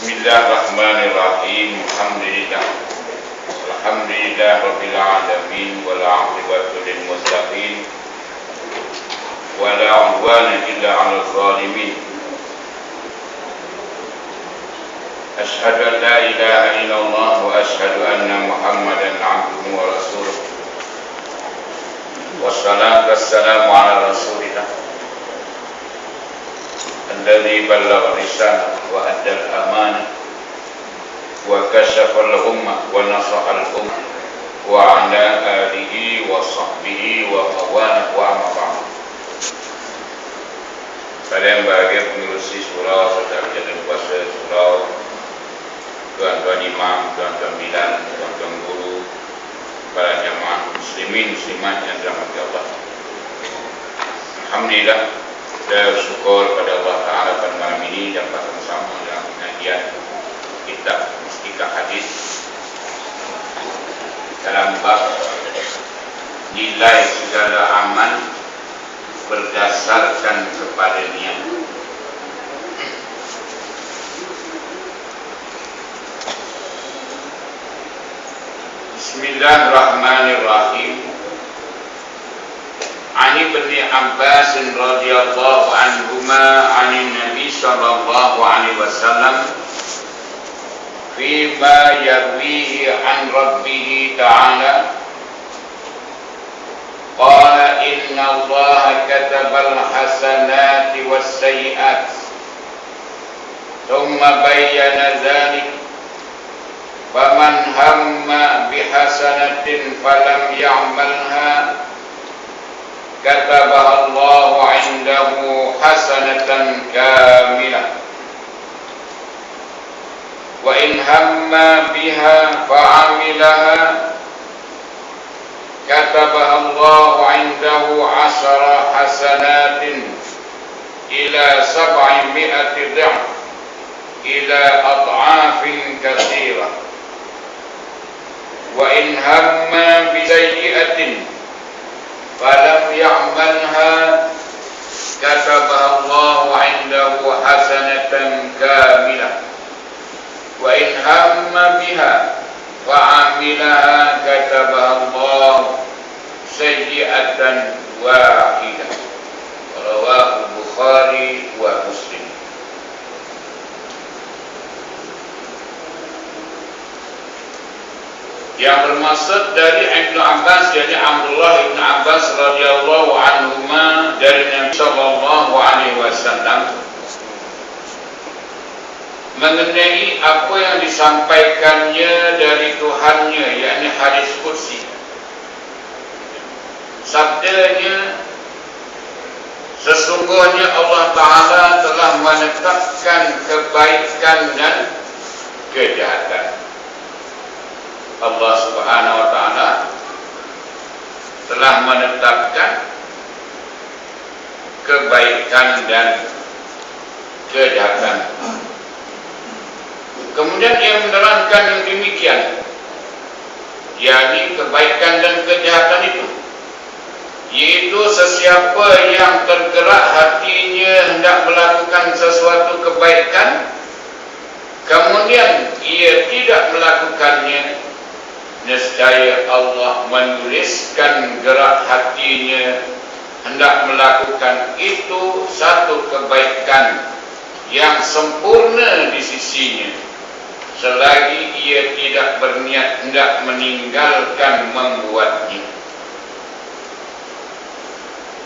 Bismillahirrahmanirrahim. Alhamdulillah rabbil alamin wal 'aqibatu lil muttaqin wa la 'udwana illa 'alal zalimin. Asyhadu an la ilaha illallah wa asyhadu anna Muhammadan 'abduhu wa rasuluh. Wassalatu wassalamu ala rasulillah alladzi ballagha risalah wa adda al-amanah wa kashafa al-ummah wa nasaha al-ummah wa ala alihi wa sahbihi wa mawalah wa amma ba'd. Kalian bahagia pengurusi surau serta penjaga kuasa surau, tuan-tuan imam, tuan-tuan bidan, tuan-tuan guru, para jamaah muslimin muslimat yang dirahmati Allah. Alhamdulillah, kita bersyukur pada Allah Ta'ala pada malam ini dapat bersama dalam pengajian kitab Mustika Hadis dalam bab nilai segala amal berdasarkan kepada niat. Bismillahirrahmanirrahim. Ani bin Abbas radhiyallahu anhuma 'anil Nabi sallallahu alaihi wasallam fi ma yarwihi an rabbih ta'ala qala inna Allaha katabal hasanati was sayyi'at thumma bayyana dzalik faman hamma bihasanatin falam ya'malha katabaha Allahu 'indahu hasanatan kamilah wa in hamma biha fa'amilaha katabaha Allahu 'indahu 'ashara hasanatin ila 700 dha'f ila ad'afin katsirah wa in hamma bi sayyi'atin falam ya'malha katabaha Allahu 'indahu hasanatan kamilah wa in hamma biha fa'amilaha katabaha Allahu sayyi'atan wahidah. Rawahu Bukhari wa Muslim. Yang bermaksud dari Ibnu Abbas, jadi Abdullah Ibn Abbas radhiyallahu anhuma dari Nabi sallallahu alaihi wasallam mengenai apa yang disampaikannya dari Tuhannya, yakni hadis qudsi. Sabdanya, sesungguhnya Allah Ta'ala telah menetapkan kebaikan dan kejahatan. Allah Subhanahu wa Ta'ala telah menetapkan kebaikan dan kejahatan. Kemudian ia menerangkan yang demikian, yakni kebaikan dan kejahatan itu, yaitu sesiapa yang tergerak hatinya hendak melakukan sesuatu kebaikan, kemudian ia tidak melakukannya, nescaya Allah menuliskan gerak hatinya hendak melakukan itu satu kebaikan yang sempurna di sisinya, selagi ia tidak berniat hendak meninggalkan membuatnya.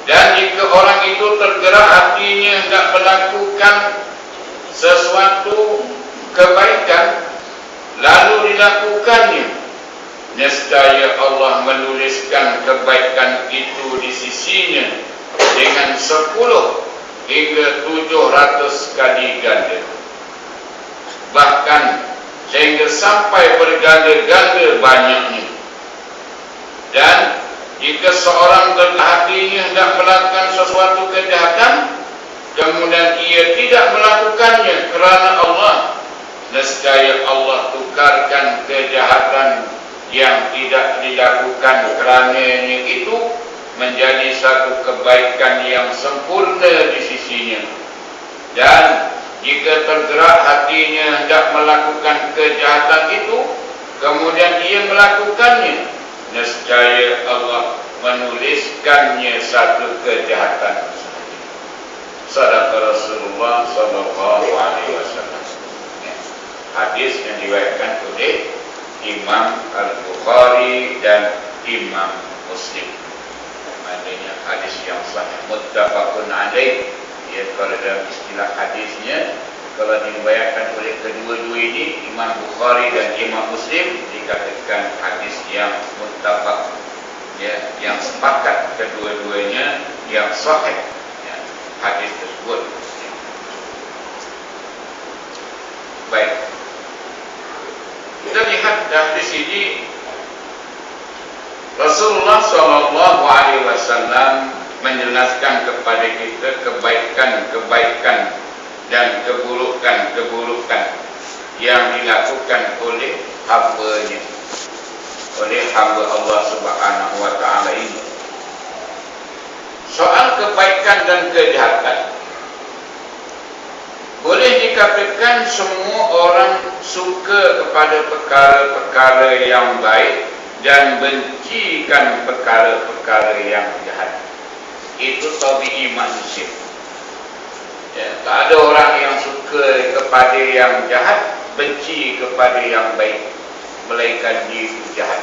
Dan jika orang itu tergerak hatinya hendak melakukan sesuatu kebaikan lalu dilakukannya, nescaya Allah menuliskan kebaikan itu di sisinya dengan 10 hingga 700 kali ganda, bahkan sehingga sampai berganda-ganda banyaknya. Dan jika seorang hatinya hendak melakukan sesuatu kejahatan, kemudian ia tidak melakukannya kerana Allah, nescaya Allah tukarkan kejahatan yang tidak dilakukan kerananya itu menjadi satu kebaikan yang sempurna di sisinya. Dan jika tergerak hatinya hendak melakukan kejahatan itu, kemudian ia melakukannya, nescaya Allah menuliskannya satu kejahatan. Sadaqa Rasulullah sallallahu alaihi wasallam. Hadis yang diriwayatkan oleh Imam Al-Bukhari dan Imam Muslim. Maknanya hadis yang sahih, muttafaqun alaih. Ya, kalau dalam istilah hadisnya, kalau diriwayatkan oleh kedua-dua ini, Imam Bukhari dan Imam Muslim, dikatakan hadis yang muttafaq, ya, yang sepakat kedua-duanya yang sahih, ya, hadis tersebut. Baik, kita lihat dari sini Rasulullah SAW menjelaskan kepada kita kebaikan-kebaikan dan keburukan-keburukan yang dilakukan oleh hamba-Nya, oleh hamba Allah Subhanahu wa taala ini. Soal kebaikan dan kejahatan, boleh dikatakan semua orang suka kepada perkara-perkara yang baik dan bencikan perkara-perkara yang jahat. Itu tabi'i manusia. Ya, tak ada orang yang suka kepada yang jahat, benci kepada yang baik, melainkan dia itu jahat.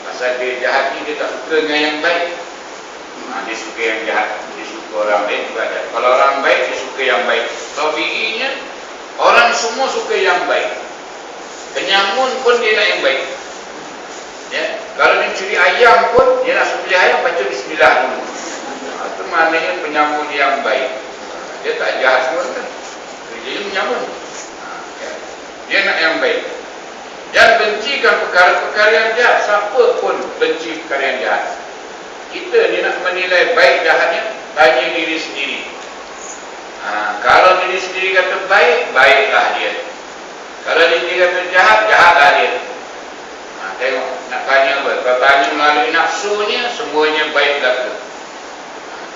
Pasal dia jahat ni, dia tak suka dengan yang baik. Dia suka yang jahat, dia suka orang lain juga jahat. Kalau orang baik, dia suka yang baik. Tabi'inya, orang semua suka yang baik. Penyamun pun dia nak yang baik. Ya, kalau dia curi ayam pun, dia nak sembelih ayam, baca bismillah dulu. Itu maknanya penyamun yang baik. Dia tak jahat semua kan. Dia menyamun. Ya. Dia nak yang baik. Dan bencikan perkara-perkara yang jahat. Siapa pun benci perkara yang jahat. Kita ni nak menilai baik jahatnya, tanya diri sendiri. Kalau diri sendiri kata baik, baiklah dia. Kalau diri sendiri kata jahat, jahatlah dia. Tengok, nak tanya apa? Kalau tanya melalui nafsunya, semuanya baik belaka.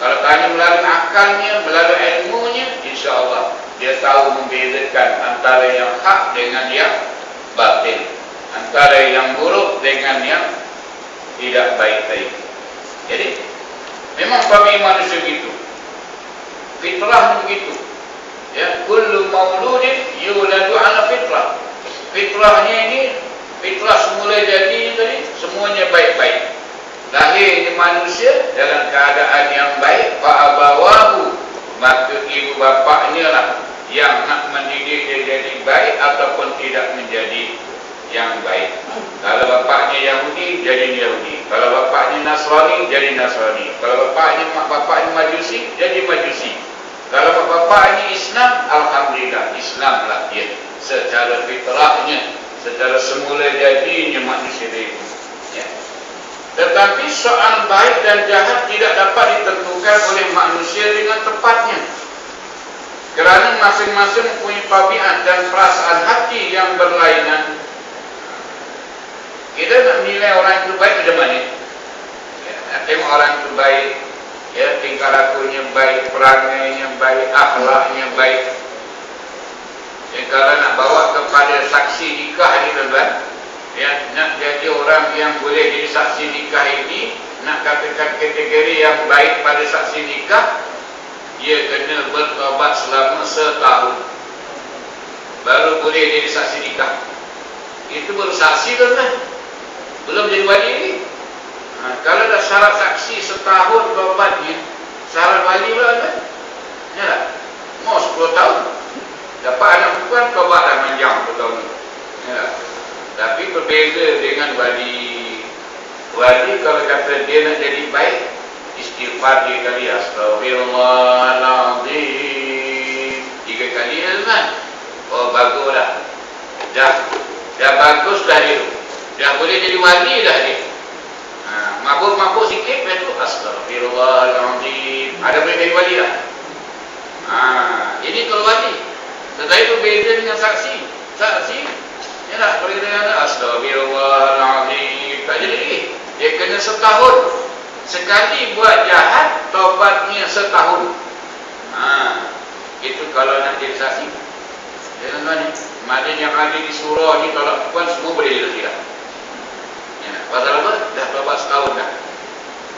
Kalau tanya melalui akalnya, melalui ilmunya, insya-Allah dia tahu membezakan antara yang hak dengan yang batil, antara yang buruk dengan yang tidak baik tadi. Jadi memang kami manusia begitu, fitrah begitu. Ya, kullu mauludin yuladu ala fitrah. Fitrahnya ini, fitrah semula jadi tadi, semuanya baik-baik. Lahirnya manusia dalam keadaan yang baik, fa'abawahu, maka ibu bapaknya lah yang nak mendidik dia jadi baik ataupun tidak menjadi yang baik. Kalau bapaknya Yahudi, jadi Yahudi. Kalau bapaknya Nasrani, jadi Nasrani. Mak bapaknya Majusi, jadi Majusi. Kalau bapaknya Islam, alhamdulillah, Islamlah dia. Secara fitrahnya, secara semula jadinya manusia itu. Ya. Tetapi soal baik dan jahat tidak dapat ditentukan oleh manusia dengan tepatnya. Kerana masing-masing mempunyai tabiat dan perasaan hati yang berlainan. Kita nak menilai orang itu baik macam mana? Ya, tengok orang itu baik, ya, tingkah lakunya baik, perangainya baik, akhlaknya baik. Ya, kalau nak bawa kepada saksi nikah ni tuan-tuan, ya, nak jadi orang yang boleh jadi saksi nikah ini, nak katakan kategori yang baik pada saksi nikah, dia kena bertaubat selama setahun baru boleh jadi saksi nikah. Itu baru saksi tuan-tuan, belum jadi wali ni. Kalau dah syarat saksi setahun taubatnya, syarat wali pula kan? Ya tak? Mau 10 tahun dapat anak perempuan, taubat dah panjang 10 tahun. Ya tak? Tapi berbeza dengan wali. Wali kalau kata dia nak jadi baik, istighfar 3 kali, astagfirullahaladzim 3 kali kan? Oh baguslah, dah bagus dah dia, dah boleh jadi wali dah dia. Mabuk-mabuk sikit, lepas tu astagfirullahaladzim, ada boleh jadi wali lah. Ini kalau wali. Tetapi berbeza dengan saksi. Saksi, ya tak, kalau kita kata astagfirullahaladzim, tak jadi lagi. Dia kena setahun. Sekali buat jahat, taubatnya setahun. Itu kalau nak jadi saksi. Ya tuan-tuan ni, maknanya yang ada di surau ni kalau puan semua boleh jadi saksi lah. Ya, pasal apa? Dah tobat setahun dah.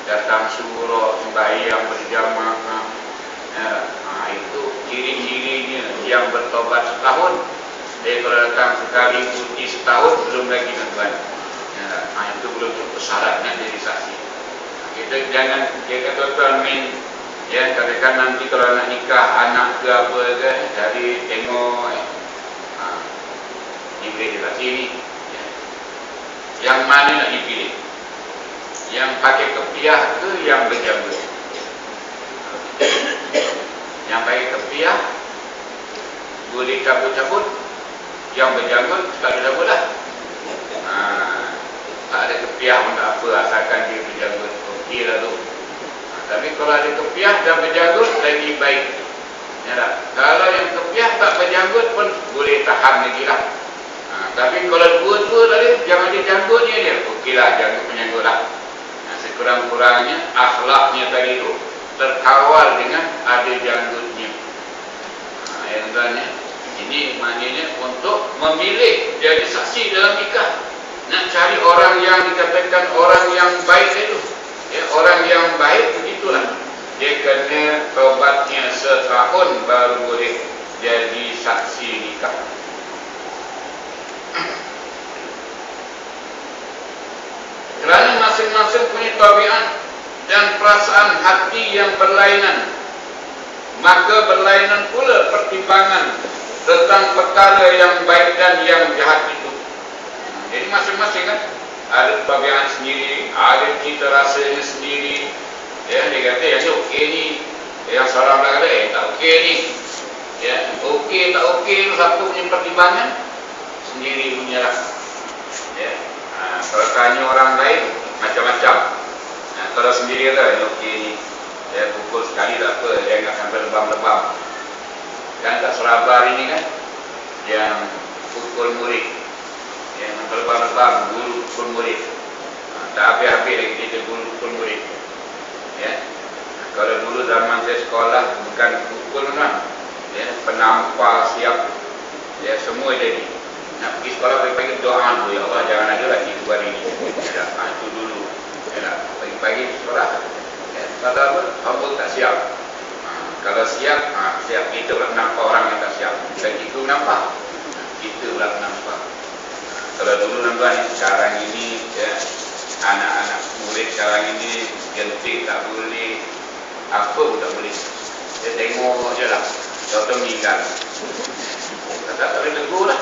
Datang surau, sembahyang berjamaah. Itu ciri-cirinya yang bertobat setahun. Kalau datang sekali cuti setahun belum lagi tuan-tuan. Itu belum cukup syarat nak jadi saksi. Kita jangan jaga tuan-tuan main. Ya, katakan nanti kalau nak nikah anak ke apa ke, jadi tengok ni boleh jadi saksi ni. Yang mana nak dipilih? Yang pakai kepiah ke yang berjanggut? Yang pakai kepiah boleh cabut-cabut, yang berjanggut tak ada cabut lah. Tak ada kepiah pun tak apa, asalkan dia berjanggut, okey lah tu. Tapi kalau ada kepiah dan berjanggut lagi baik. Ya tak? Kalau yang kepiah tak berjanggut pun boleh tahan lagi lah. Tapi kalau dua-dua tadi yang ada janggutnya dia, okey lah, janggut-menyanggut lah. Sekurang-kurangnya akhlaknya tadi tu terkawal dengan ada janggutnya. Yang tuan-tuan, ini maknanya untuk memilih jadi saksi dalam nikah. Nak cari orang yang dikatakan orang yang baik itu. Ya, orang yang baik begitulah. Dia kena taubatnya setahun baru boleh jadi saksi nikah. Kerana masing-masing punya tabiat dan perasaan hati yang berlainan, maka berlainan pula pertimbangan tentang perkara yang baik dan yang jahat itu. Jadi masing-masing kan ada tabiat sendiri, ada cita rasanya sendiri. Ya, dia kata yang ni okey ni, yang seorang kata tak okey ni. Ya, okey tak okey tu siapa punya pertimbangan sendiri punya lah. Ya. Kalau tanya orang lain macam-macam. Kalau sendiri kata okey ni, ya, pukul sekali tak apa, jangan sampai lebam-lebam. Kan kat Surabaya ini kan yang pukul murid, yang lebam-lebam guru pukul murid. Tak habis-habis lagi kita guru pukul murid. Ya. Kalau dulu zaman saya sekolah bukan pukul kan, ya, penampar siap, ya, semua jadi. Nak pergi sekolah pagi-pagi doa dulu, ya Allah jangan ada lagi hari ini. Ya, itu dulu. Ya, pagi-pagi sekolah. Ya, kata apa? Hamba tak siap. Kalau siap, siap. Kita pula nampak orang yang tak siap. Dan itu nampak. Kita pula nampak. Kalau dulu nampak sekarang ini, ya, anak-anak murid sekarang ini genting tak boleh, apa pun tak boleh. Dia tengok je lah. Contoh meninggal. Tak boleh tegur lah.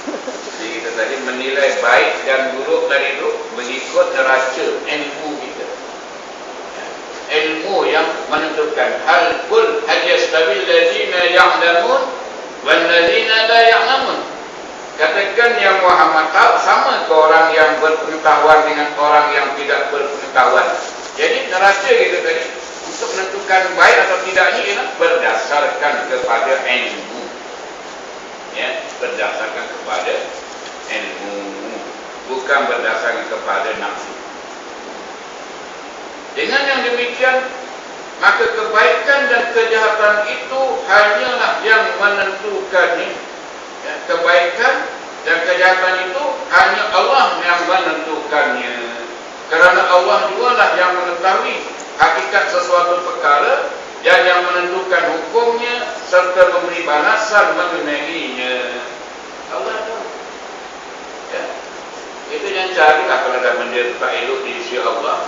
Jadi kita tadi menilai baik dan buruk tadi itu mengikut neraca ilmu kita. Ilmu yang menentukan hal kul hajastabil ladzina ya'lamun wal ladzina la ya'lamun. Katakan yang Muhammad tahu sama ke orang yang berpengetahuan dengan orang yang tidak berpengetahuan. Jadi neraca kita tadi untuk menentukan baik atau tidaknya ialah berdasarkan kepada ilmu. Ya, berdasarkan kepada ilmu, bukan berdasarkan kepada nafsu. Dengan yang demikian, maka kebaikan dan kejahatan itu hanyalah yang menentukannya. Ya, kebaikan dan kejahatan itu hanya Allah yang menentukannya. Kerana Allah jugalah yang mengetahui hakikat sesuatu perkara dan yang menentukan hukumnya serta memberi balasan mengenainya. Allah tahu. Ya. Kita jangan carilah kalau ada benda tak elok di sisi Allah.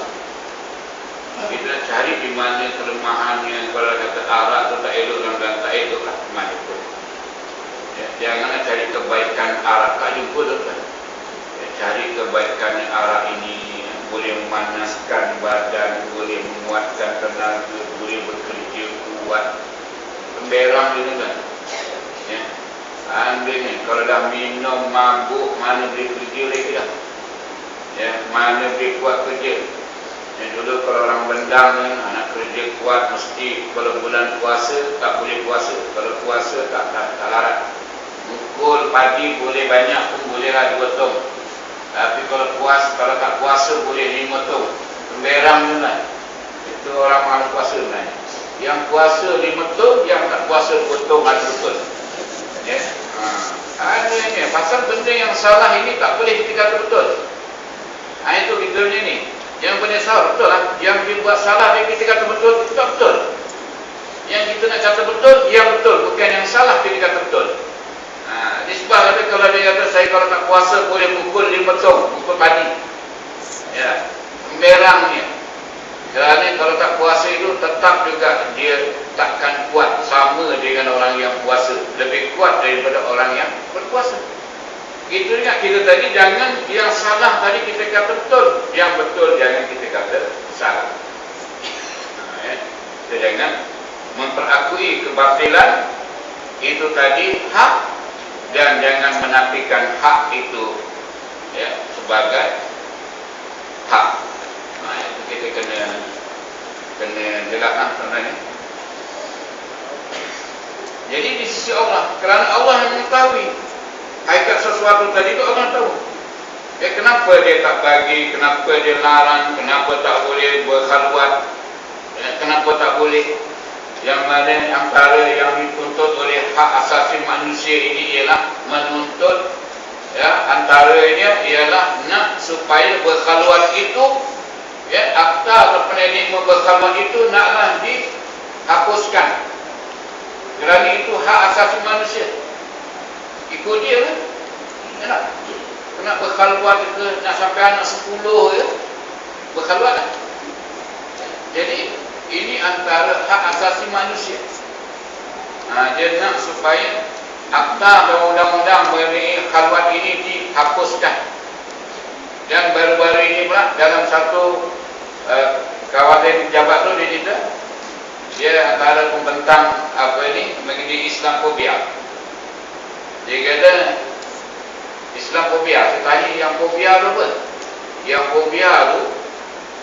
Kita cari di mana kelemahannya. Kalau kata arak tu tak elok dan tak elok lah mana pun. Ya, janganlah cari kebaikan arak tak jumpa tu kan. Ya, cari kebaikan arak ini boleh memanaskan badan, boleh menguatkan tenaga, boleh bekerja kuat. Pemberang dia kan. Ya. Ambil ni, kalau dah minum mabuk, mana boleh kerja lagi dah. Ya, mana boleh kuat kerja. Ya, dulu kalau orang bendang ni, nak kerja kuat mesti kalau bulan puasa tak boleh puasa. Kalau puasa tak larat. Mukul padi boleh banyak pun bolehlah 2 tong. Tapi kalau tak puasa boleh 5 tong. Pemberang tu lah. Itu orang mahu puasa sebenarnya. Yang puasa 5 tahun, yang tak puasa 2 tahun ada betul. Ya. Adanya pasal benda yang salah ini tak boleh kita kata betul. Itu kita punya ni. Yang benda salah betul lah. Yang dia buat salah dia kita kata betul, itu tak betul. Yang kita nak kata betul, yang betul, bukan yang salah kita kata betul. Disebab kata kalau dia kata saya kalau tak puasa boleh pukul 5 tahun, pukul padi. Ya, semberangnya. Kerana kalau tak puasa itu tetap juga dia takkan kuat sama dengan orang yang puasa, lebih kuat daripada orang yang berpuasa. Itu juga kita tadi, jangan yang salah tadi kita kata betul, yang betul jangan kita kata salah. Kita jangan memperakui kebatilan itu tadi hak, dan jangan menafikan hak itu ya sebagai hak. Itu kita kena jelaskan sebenarnya. Jadi di sisi Allah, kerana Allah yang mengetahui hakikat sesuatu tadi itu, Allah tahu. Kenapa dia tak bagi, kenapa dia larang, kenapa tak boleh berkhalwat, kenapa tak boleh. Yang mana antara yang dituntut oleh hak asasi manusia ini ialah menuntut, antaranya ialah nak supaya berkhalwat itu, akta atau penerima berkhalwat itu naklah dihapuskan. Kerana itu hak asasi manusia. Ikut dia kan? Nak berkhalwat ke, nak sampai anak 10 ya, berkhalwat kan? Jadi ini antara hak asasi manusia. Dia nak supaya akta dan undang-undang mengenai khalwat ini dihapuskan. Dan baru-baru ini pula dalam satu kawasan pejabat tu dia cerita, dia antara pembentang mengenai Islamofobia. Dia kata Islamofobia. Saya tanya yang fobia tu apa? Yang fobia tu,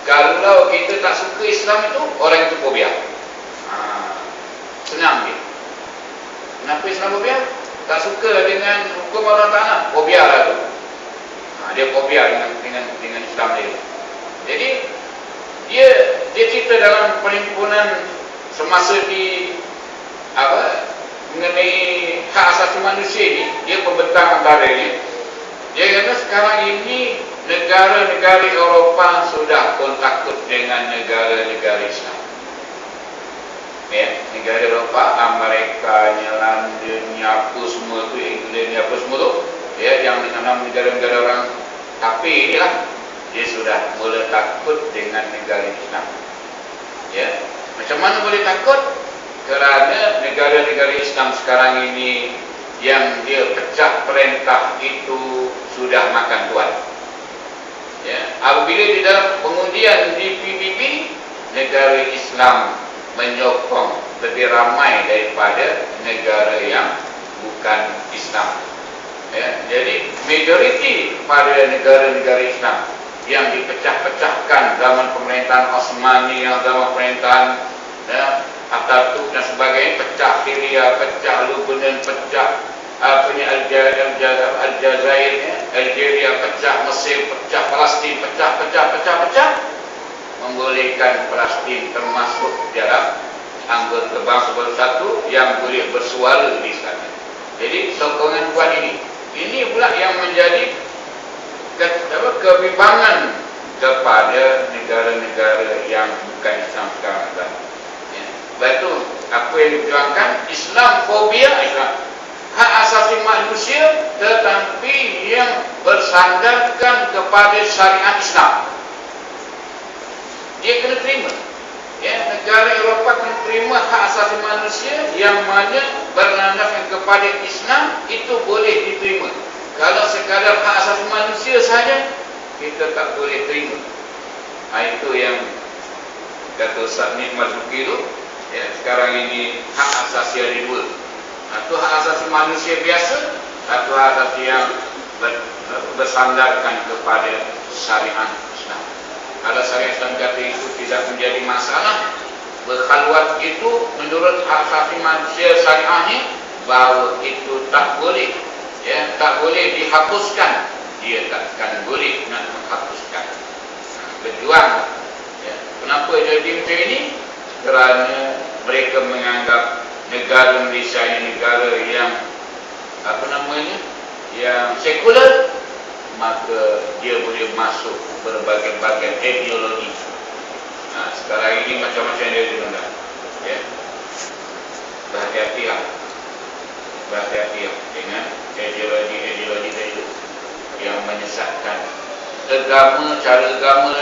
kalau kita tak suka Islam itu, orang itu fobia. Senang dia. Kenapa Islamofobia? Tak suka dengan hukum Allah Ta'ala, fobia lah tu. Dia fobia dengan Islam dia. Jadi dia cerita dalam perhimpunan semasa di mengenai hak asasi manusia ini, dia pembentang antaranya. Dia kata sekarang ini negara-negara Eropah sudah pun takut dengan negara-negara Islam. Negara Eropah, Amerikanya, Londonnya, apa semua tu, Englandnya, apa semua tu, yang dengan negara-negara orang kafir inilah, dia sudah mula takut dengan negara Islam. Macam mana boleh takut? Kerana negara-negara Islam sekarang ini yang dia pecah perintah itu sudah makan tuan. Apabila di dalam pengundian di PBB, negara Islam menyokong lebih ramai daripada negara yang bukan Islam. Jadi majoriti pada negara-negara Islam yang dipecah-pecahkan zaman pemerintahan Osmani, zaman pemerintahan Atatürk dan sebagainya, pecah Syria, pecah Lebanon, pecah Aljazair, Algeria pecah, Mesir pecah, Palestin pecah, membolehkan Palestin termasuk dalam anggota bangsa bersatu yang boleh bersuara di sana. Jadi sokongan kuat ini pula yang menjadi kebimbangan kepada negara-negara yang bukan Islam sekarang. Sebab itu apa yang diperjuangkan Islamofobia, hak asasi manusia tetapi yang bersandarkan kepada syariat Islam. Dia kena terima. Negara Eropah kena terima hak asasi manusia yang mana berlandaskan kepada Islam, itu boleh diterima. Kalau sekadar hak asasi manusia saja, kita tak boleh terima. Itu yang kata Ustaz Nikmat Zuki itu. Sekarang ini hak asasi ada dua. Satu hak asasi manusia biasa, satu hak asasi yang bersandarkan kepada syariat Islam. Kalau syariat Islam kata itu tidak menjadi masalah, berkhalwat itu menurut hak asasi manusia syariahnya, bahawa itu tak boleh, tak boleh dihapuskan. Dia takkan boleh nak menghapuskan. Berjuang. Kenapa jadi macam ini? Kerana mereka menganggap negara Malaysia ini negara yang yang sekular, maka dia boleh masuk berbagai-bagai ideologi. Sekarang ini macam-macam dia gunakan, ya. Berhati-hatilah dengan ideologi itu yang menyesatkan agama, cara agama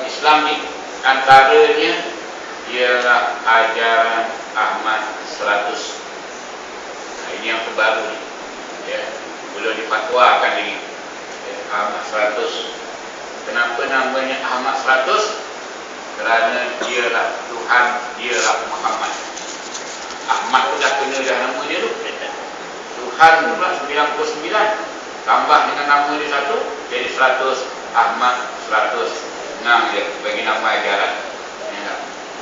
Islam ni. Antaranya ialah ajaran Ahmad 100. Ini yang terbaru ni, ya. Belum difatwakan lagi, ya, Ahmad 100. Kenapa namanya Ahmad 100? Kerana dialah Tuhan, dialah Muhammad. Ahmad tu dah kena dah nama dia tu. Tuhan pula 99, tambah dengan nama dia satu, jadi 100. Ahmad 100. Dia bagi nama ajaran, ya.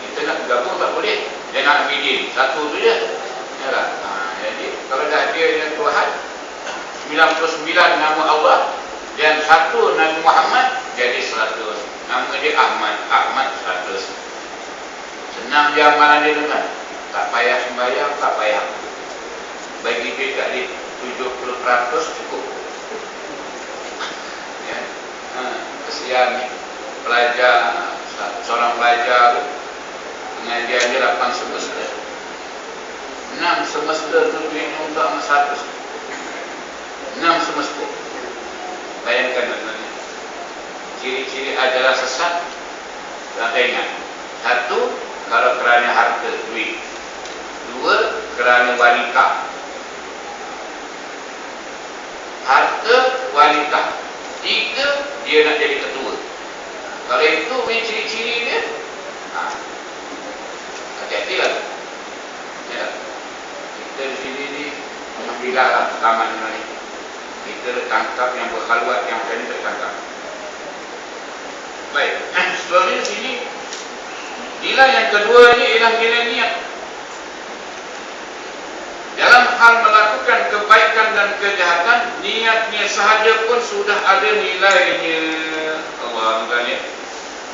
Kita nak gabung tak boleh, dia nak bikin satu tu je, ya. Jadi kalau dah dia Tuhan, 99 nama Allah dan satu Nabi Muhammad, jadi 100. Nama dia Ahmad 100. Senang dia amalan dia tuan. Tak payah sembahyang, tak payah. Bagi dia kat dia 70% cukup. Ya. Kesian ni pelajar, seorang pelajar pengajian dia 8 semester. 6 semester tu duit untuk Ahmad 100. 6 semester. Bayangkan tuan-tuan. Ciri-ciri ajaran sesat, tak ingat. Satu, kalau kerana harta, duit. Dua, kerana wanita. Harta, wanita. Tiga, dia nak jadi ketua. Kalau itu punya ciri-ciri dia, hati-hatilah. Ya. Kita di sini ni, alhamdulillah lah, taman ni. Kita tangkap yang berkhaluat, yang macam ni tertangkap. Baik, sebenarnya sini nilai yang kedua ni ialah nilai niat. Dalam hal melakukan kebaikan dan kejahatan, niatnya sahaja pun sudah ada nilainya. Allah Tuhan,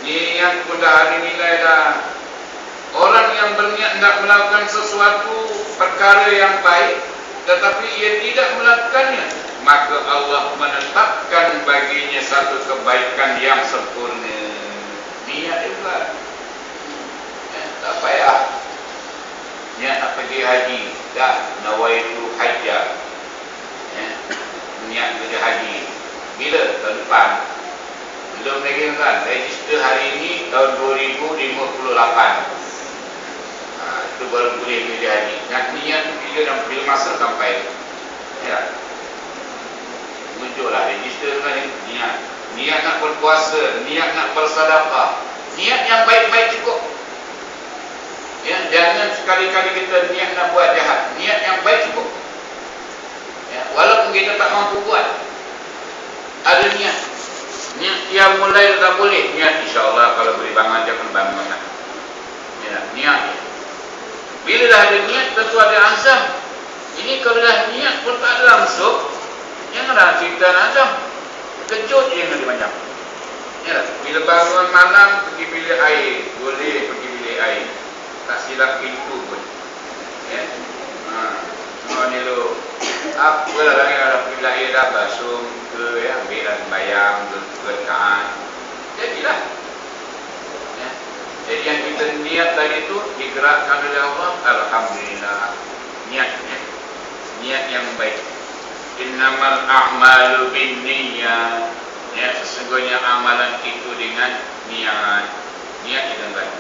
niat pun dah ada nilai dah. Orang yang berniat nak melakukan sesuatu perkara yang baik, tetapi ia tidak melakukannya, maka Allah menetapkan baginya satu kebaikan yang sempurna. Niat juga, tak payah. Niat nak pergi haji, dah nawaitu hajjah, niat pergi haji. Bila? Tahun depan. Belum lagi kan, register hari ini tahun 2058. Itu baru boleh pergi haji. Nak niat bila masa sampai, ya. Muncullah register kan, niat nak berpuasa, niat nak bersedekah, niat yang baik-baik cukup. Ya, jangan sekali-kali kita niat nak buat jahat, niat yang baik cukup. Ya, walaupun kita tak mampu buat, ada niat. Niat yang mulai tak boleh, niat insya-Allah kalau beri bangun dia pun bangun. Ya, niat. Bila dah ada niat, tentu ada azam. Ini kalau dah niat pun tak ada langsung, janganlah cerita azam. Kejut je yang ada banyak. Ya, bila bangun malam pergi bilik air, boleh pergi bilik air. Tak silap pintu pun. Ya. Semua ni lu. Apalah lagi kalau bilik air dah basuh ke, ya, ambillah sembahyang, berkaan. Jadilah. Ya. Jadi yang kita niat tadi tu digerakkan oleh Allah, alhamdulillah. Niatnya, niat yang baik. Innamal a'malu binniyat. Ya, sesungguhnya amalan itu dengan niat. Niat yang baik.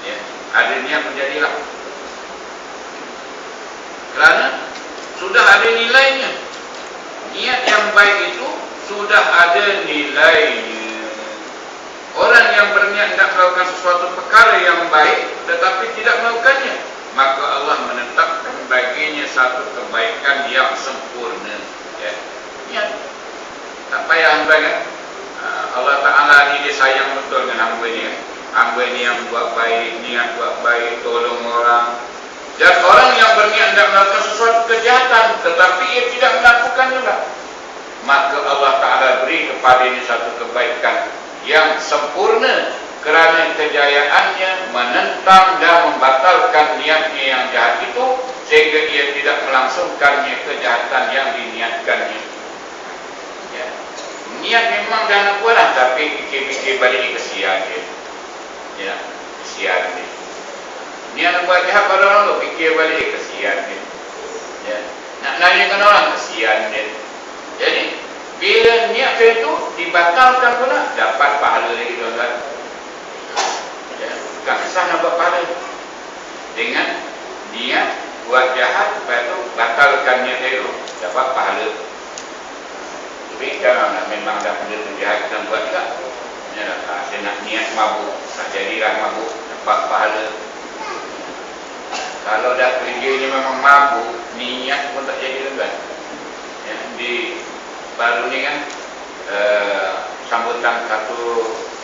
Ya, ada niat menjadilah. Kerana sudah ada nilainya. Niat yang baik itu sudah ada nilainya. Orang yang berniat hendak melakukan sesuatu perkara yang baik tetapi tidak melakukannya, maka Allah menetapkan baginya satu kebaikan yang sempurna. Ya. Niat. Tak payah hamba kan? Allah Ta'ala ni dia sayang betul dengan hamba ni. Hamba ni yang buat baik, niat buat baik, tolong orang. Dan orang yang berniat hendak melakukan sesuatu kejahatan tetapi ia tidak melakukan juga, maka Allah Ta'ala beri kepadanya satu kebaikan yang sempurna. kerana kejayaannya menentang dan membatalkan niatnya yang jahat itu, sehingga ia tidak melangsungkannya kejahatan yang diniatkannya. Ya. Niat memang dah nak buat lah, tapi fikir-fikir balik kesian dia. Ya, kesian dia. Niat nak buat jahat pada orang tu, fikir balik kesian dia. Ya. Nak nanyakan orang, kesian dia. Jadi bila niat itu dibatalkan pula, dapat pahala lagi tuan-tuan. Ya, bukan sah nak buat pahala. Dengan niat buat jahat, lepas tu batalkan niat itu, dapat pahala. Tapi kalau memang dah benda tu jahat, kita buat juga. Ya, saya nak niat mabuk, tak jadilah mabuk, dapat pahala. Kalau dah kerja ni memang mabuk, niat pun tak jadi tuan-tuan. Ya, di baru ni kan sambutan 1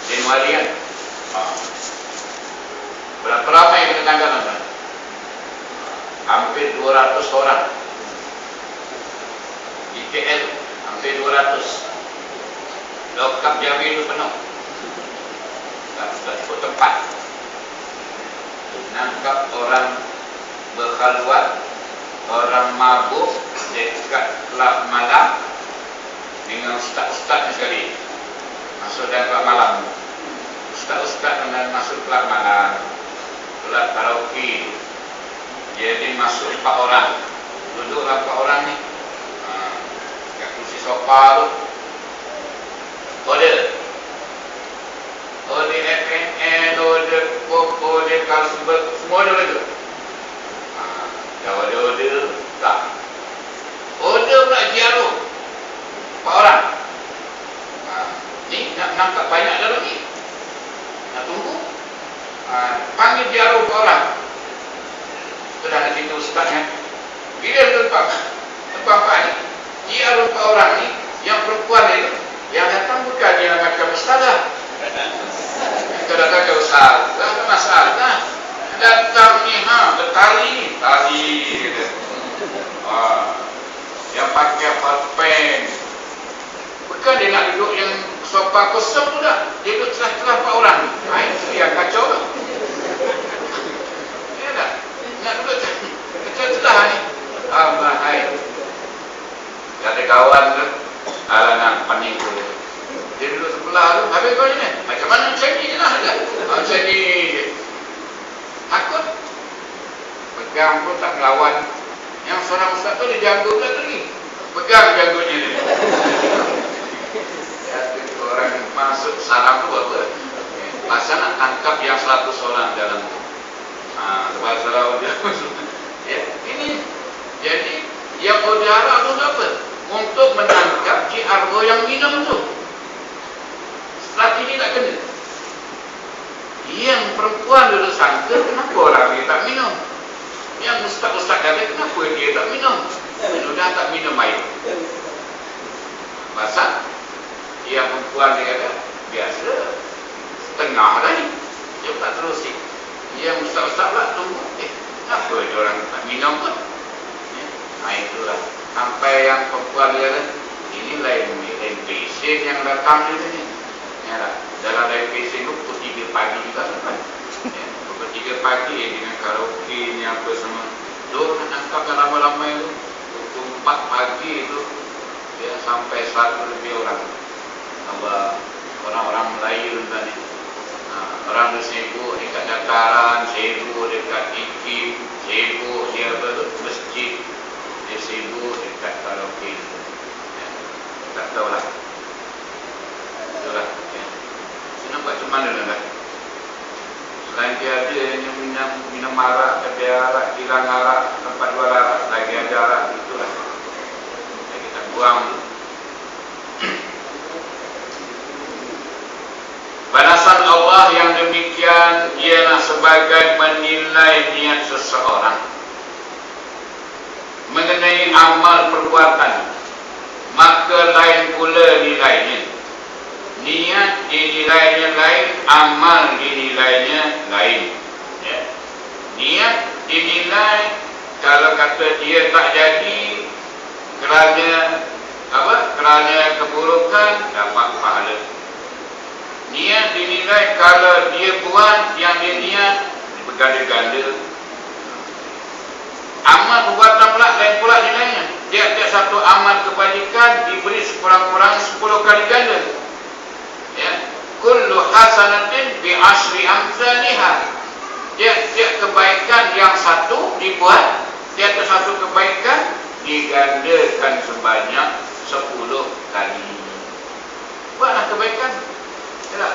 Januari kan, berapa ramai kita tanggal tuan-tuan? Hampir 200 orang di KL, hampir 200. Lokap Jambi itu penuh, tak cukup tempat. Nangkap orang berkhaluat, orang mabuk dekat kelab malam dengan ustaz-ustaz sekali. Masuk dalam kelab malam, ustaz-ustaz masuk kelab malam, kelab karaoke. Jadi masuk 4 orang, duduklah 4 orang ni, kat kursi sofa tu. Order FNN, order Coke, order Carlsberg, semua order tu. Dah order tak. Order pula Giaro 4 orang. Ni nak nangkap banyak dalam ni, nak tunggu. Panggil Giaro 4 orang. Sudah nak cerita ustaz kan, bila tempat ni Giaro 4 orang ni, yang perempuan ni yang datang bukan dia macam ustazah. Kita datang ke ustaz, tak ada masalah. Datang ni bertali gitu. Yang pakai parpen, bukan dia nak duduk yang sofa kosong tu dah, dia duduk celah-celah 4 orang ni. Itu yang kacau tu. Ya tak? Nak duduk celah-celah ni. Bahaya. Ada kawan tu, alangan panik tu. Dia duduk sebelah tu, habis kau ni macam mana macam ni je lah. Macam ni je. Takut. Pegang pun tak melawan. Yang seorang ustaz tu dia jaga pula lagi. Pegang jaganya dia. Orang masuk salam tu apa? Pasal nak tangkap yang 100 orang dalam tu. Lepas salam dia masuk. Ya, ini. Jadi yang udara tu apa? Untuk menangkap Giaro yang minum tu. Strategi tak kena. Yang perempuan duduk sangka, kenapa orang ni tak minum? Yang ustaz-ustaz kata, kenapa dia tak minum? Sudah tak minum air. Pasal yang perempuan dia kata, biasa setengah dah ni, dia tak terusin. Yang ustaz-ustaz pula tunggu, kenapa dia orang tak minum pun? Itulah. Sampai yang perempuan dia kata, ini lain patient yang datang dia ni. Dalam lain patient tu pukul 3 pagi juga kan. Pukul 3 pagi dengan karaoke ni apa semua. Dia nak tangkap ramai-ramai tu. Pukul 4 pagi tu dia sampai 100 lebih orang. Orang-orang Melayu tadi. Orang tu sibuk dekat dataran, sibuk dekat iklim, sibuk dia masjid, dia sibuk dekat karaoke. Tak tahulah. Itulah. Nampak macam mana dah? Selain dia ada yang minum arak, kedai arak, kilang arak, tempat jual arak, lagi ada arak, itulah. Kita buang tu. Balasan Allah yang demikian ialah sebagai menilai niat seseorang mengenai amal perbuatan, maka lain pula nilainya. Niat dinilainya lain, amal dinilainya lain. Ya. Niat dinilai kalau kata dia tak jadi kerana apa? Kerana keburukan, dapat pahala. Niat dinilai kalau dia buat yang dia niat berganda-ganda. Amal perbuatan pula lain pula nilainya. Tiap-tiap satu amal kebajikan diberi sekurang-kurang 10 kali ganda. Ya, kullu hasanatin bi asri amsalihha. Tiap-tiap kebaikan yang satu dibuat, tiap-tiap satu kebaikan digandakan sebanyak 10 kali. Buatlah kebaikan. Ya,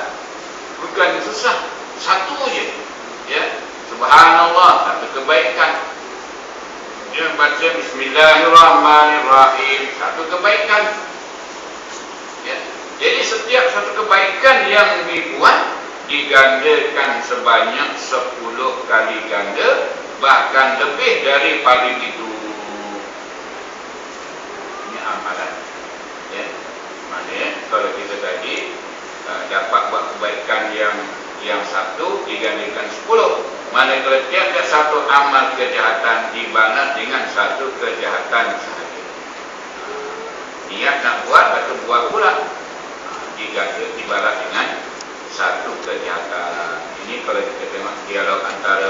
bukan susah, satu je. Ya, subhanallah, satu kebaikan. Dia baca bismillahirrahmanirrahim, satu kebaikan. Ya. Jadi setiap satu kebaikan yang dibuat digandakan sebanyak 10 kali ganda, bahkan lebih daripada itu. Ini amalan. Ya. Maknanya kalau kita tadi dapat buat kebaikan yang satu digandakan 10. Manakala tiap-tiap satu amal kejahatan dibalas dengan satu kejahatan sahaja. Niat nak buat, atau buat pula, dibalas dengan satu kejahatan. Ini kalau kita tengok dialog antara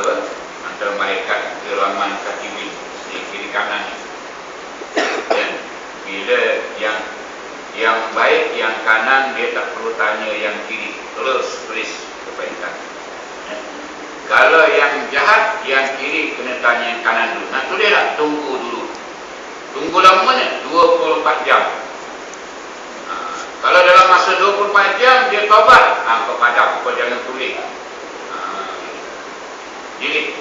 malaikat kiraman katibin di kiri kanan. Dan bila yang baik, yang kanan dia tak perlu tanya yang kiri, terus tulis kebaikan. Kalau yang jahat, yang kiri kena tanya yang kanan dulu. Nak tulis tak? Tunggu dulu. Tunggu lama ni? 24 jam. Kalau dalam masa 24 jam dia taubat, kau padam, kau jangan tulis. Jadi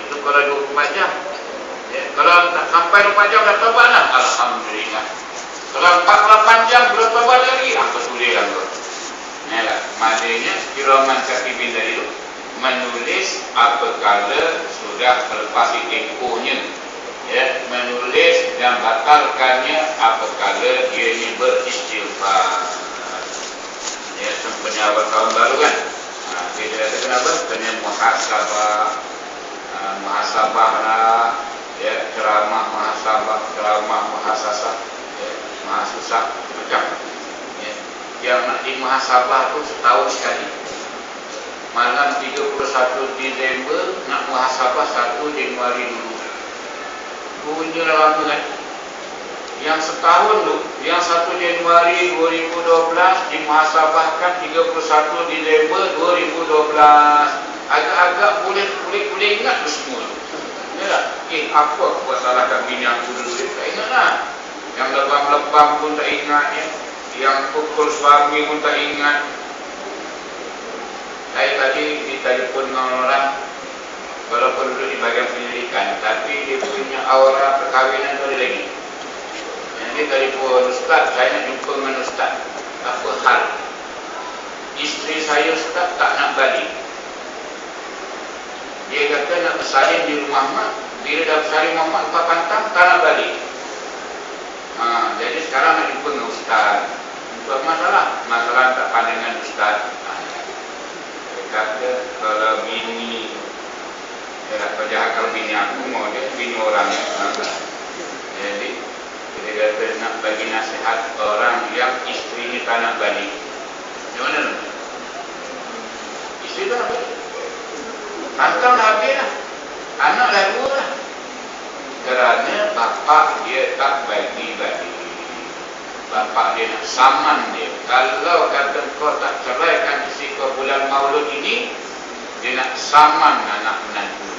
itu kalau 24 jam. Ya, kalau tak sampai 24 jam dah taubat lah, alhamdulillah. Kalau 48 jam belum taubat lagi, kau tulis lah kau. Ya, maknanya kiraman katibin tadi tu menulis apabila sudah terlepas tempohnya, ya, menulis dan batalkannya apabila dia ini beristighfar. Ya, sempena awal tahun baru kan, kita kata kenapa? Kena muhasabah lah, ya, ceramah muhasabah, ceramah muhasasah, ya, muhasusah macam. Ya, yang nak dimuhasabah tu setahun sekali. Malam 31 Disember nak muhasabah 1 Januari dulu. Punya lama kan. Yang setahun tu, yang 1 Januari 2012 dimuhasabahkan 31 Disember 2012. Agak-agak boleh ingat tu semua. Ya tak? Apa buat salah kat bini aku dulu? Tak ingat lah. Yang lebam-lebam pun tak ingat ya. Yang pukul suami pun tak ingat. Saya tadi ditelefon dengan orang, walaupun duduk di bahagian penyelidikan, tapi dia punya aura perkahwinan tu ada lagi. Yang dia telefon, Ustaz, saya nak jumpa dengan Ustaz. Apa hal? Isteri saya, Ustaz, tak nak balik. Dia kata nak bersalin di rumah mak. Bila dah bersalin mak pantang, tak nak balik. Jadi sekarang nak jumpa dengan Ustaz. Untuk masalah tak pandangan Ustaz. Kata kalau bini dia nak berjahat, kalau bini aku mau dia bini orang. Jadi dia kata nak bagi nasihat orang yang isteri ni tak nak balik. Macam mana? Isteri tak nak balik, hantar dah habis lah, anak dah 2 lah. Kerana bapak dia tak bagi balik. Bapak dia nak saman dia. Kalau kata kau tak ceraikan isteri kau bulan Maulud ini, dia nak saman anak menantu.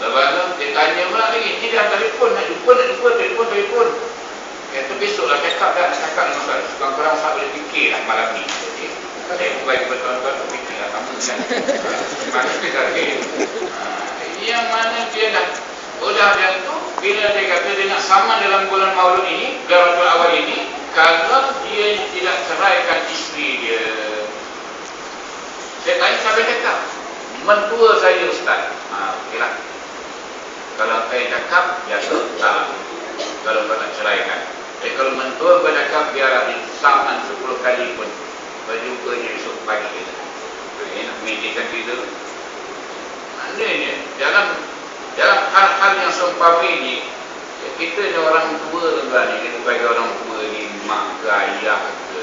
Lepas tu dia tanya pula lagi, dia dah telefon, nak jumpa, telefon. Kata besoklah cakap dah, nak cakap dengan saya. Sekurang-kurang saya boleh fikir lah malam ni. Jadi saya pun bagi bertuan-tuan tu fikir lah, kamu kan. Mana dia kata yang mana dia dah dia tu, bila dia kata dia nak saman dalam bulan Maulud ini, bulan Rabiul Awal ini, kalau dia tidak ceraikan isteri dia. Saya tanya sampai cakap, mentua saya Ustaz. Okeylah. Kalau saya cakap, biasa salah. Kalau kau nak ceraikan. Jadi kalau mentua kau cakap, biarlah disaman 10 kali pun. Berjumpa je esok pagi. Nak meditkan kita. Maknanya, dalam hal-hal yang seumpama ini, kita ni orang tua tuan ni, kita bagi orang tua ni, mak ke ayah ke,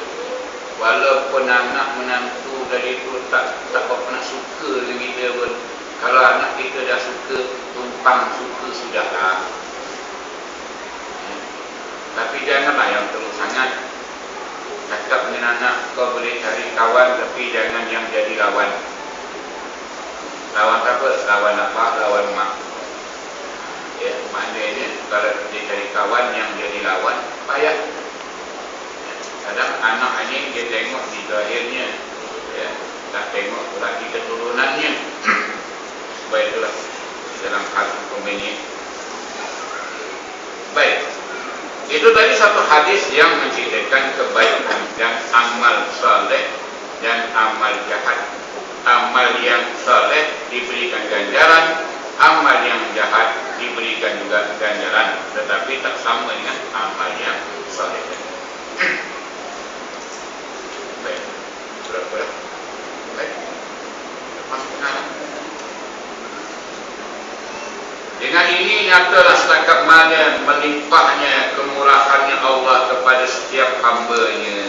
walaupun anak menantu dari itu tak pernah suka dengan kita pun, kalau anak kita dah suka, tumpang suka sudahlah. Tapi janganlah yang terlalu sangat. Cakap dengan anak, kau boleh cari kawan, tapi jangan yang jadi lawan. Lawan apa? Lawan apa? Lawan mak. Ya, maknanya kalau dia cari kawan yang jadi lawan, payah. Ya, kadang anak ini dia tengok di lahirnya, ya, tak tengok pula di keturunannya. Sebab itulah dalam hal hukum ini. Baik. Itu tadi satu hadis yang menceritakan kebaikan dan amal saleh dan amal jahat. Amal yang saleh diberikan ganjaran, amal yang jahat diberikan juga ganjaran, tetapi tak sama dengan amal yang saleh. Baik, berapa? Baik, masuk ke dengan ini nyatalah setakat mana melimpahnya kemurahannya Allah kepada setiap hamba-Nya.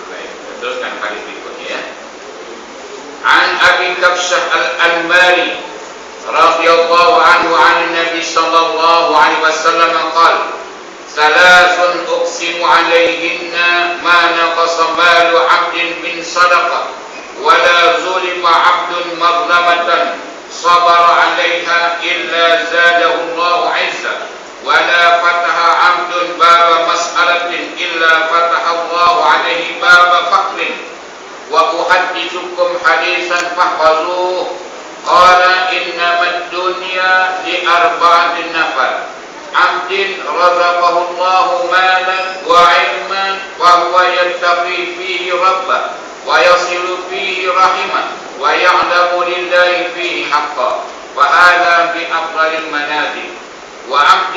Baik, teruskan hadis berikutnya ya. An Abi Kabsyah Al-Anmari radhiyallahu anhu 'an Nabi sallallahu alaihi wasallam qala: "Salasun uqsimu 'alayhinna ma naqasa malu 'abdin min sadaqah wa la zulima 'abdun madlamatan صبر عليها إلا زاده الله عزا ولا فتح عبد باب مسألة إلا فتح الله عليه باب فقر وأحدثكم حديثا فاحفظوه قال إنما الدنيا لأربعة نفر عبد رزقه الله مالا وعلما وهو يتقي فيه ربه ويصل فيه رحمه ويعلم لله فيه حقا وهذا بأفضل المنازل وعبد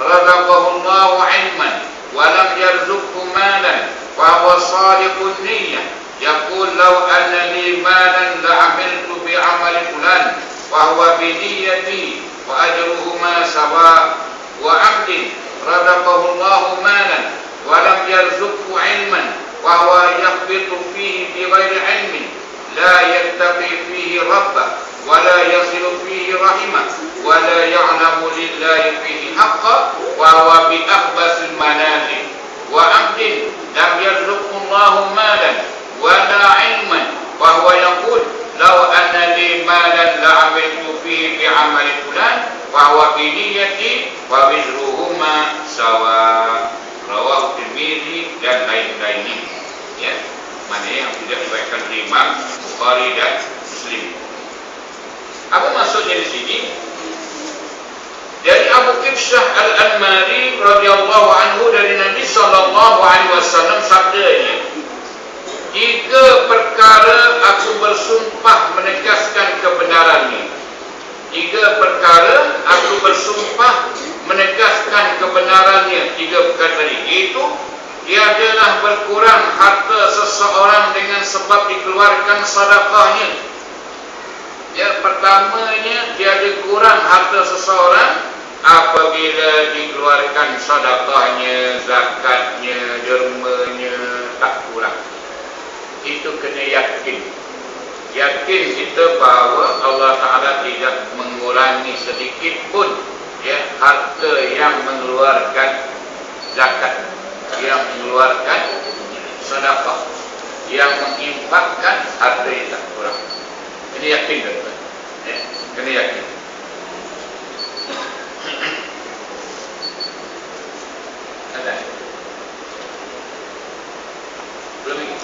رزقه الله علما ولم يرزقه مالا فهو صادق النية يقول لو أن لي مالا لعملت بعمل فلان وهو بنيتي وأجرهما سواء وعبد رزقه الله مالا ولم يرزقه علما وهو يخبط فيه بغير علم لا يتقي فيه ربه ولا يصل فيه رحمه ولا يعلم لله فيه حقا وهو بأخبث المنازل وعبد لم يرزقه الله مالا ولا علما وهو يقول لو أن لي مالا لعملت فيه بعمل فلان وهو بنيتي ووزرهما سواء. Rawah Tirmidzi dan lain-lainnya. Ya, mana yang tidak diriwayatkan oleh Imam Bukhari dan Muslim. Apa maksudnya di sini? Dari Abu Kabsyah Al-Anmari radhiyallahu anhu dari Nabi sallallahu alaihi wasallam sabdanya, 3 perkara aku bersumpah menegaskan kebenarannya. 3 perkara aku bersumpah menegaskan kebenarannya. 3 perkara tadi, iaitu tiadalah berkurang harta seseorang dengan sebab dikeluarkan sedekahnya. Ya, pertamanya tiada kurang harta seseorang apabila dikeluarkan sedekahnya, zakatnya, dermanya, tak kurang. Itu kena yakin. Yakin kita bahawa Allah Ta'ala tidak mengurangi sedikit pun ya harta yang mengeluarkan zakat, yang mengeluarkan sedekah, yang menginfakkan harta yang tak kurang. Ini yakin kan? Ya, kena yakin. Ada? Belum lagi.